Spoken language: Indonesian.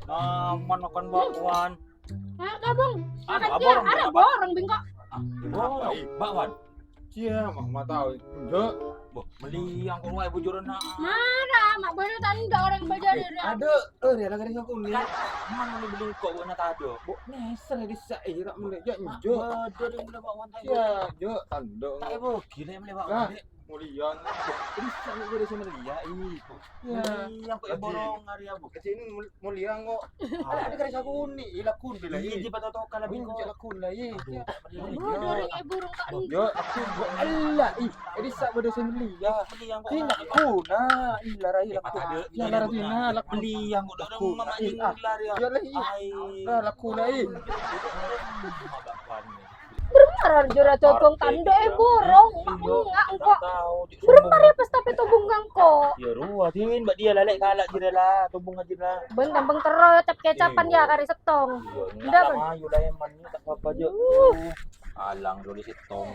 Naman makan bakwan. Ada bang, Ano, makan dia, aborong ada apa? borong bingkok. Borong, bakwan. Cia, mak tahu. Enggak. Boh, meliang kau wae bojoran na. Marah, mak baru tanda orang bajar dia. Ada. Dia lagi dengan aku ni. Kan, mana ni beli kok buat nata ada. Bo, neser di sai rak mulai. Ya, Mak, enggak. bodoh dia mula bakwan tak. Ya, enggak. Tanda. Tak apa, gila mula Lah. bakwan. Mulian. Ini sama gue sama dia. Ya. Meliang kok borong hari abu. Kesini mulia kok. Ada dengan aku ni. Ila kun bila Iya, ini. di patah kalau bingko. Bingung kun lah ini. Bodoh orang burung tak ni. Ya, aku buat Allah. Ini sak bodoh saya mulia. Meliang kok. Ini kuna. Ila rai laku. Ya lara dina laku. Meliang kok dah mama Aku. ini lari. Ya lah. Lah laku lai. Bakwan ni. Bermarar jura cocong tanda borong. Mak enggak engkau. Bermarar pas tapi tubung kangko. Ya ruah tin, mbak dia lalek kalak jira lah, tubung aja lah. Ben tampang terotap kecapan dia kari setong. Iya, Udah, lama ayo lah eman ni tak apa-apa je. Alang dulu si tong.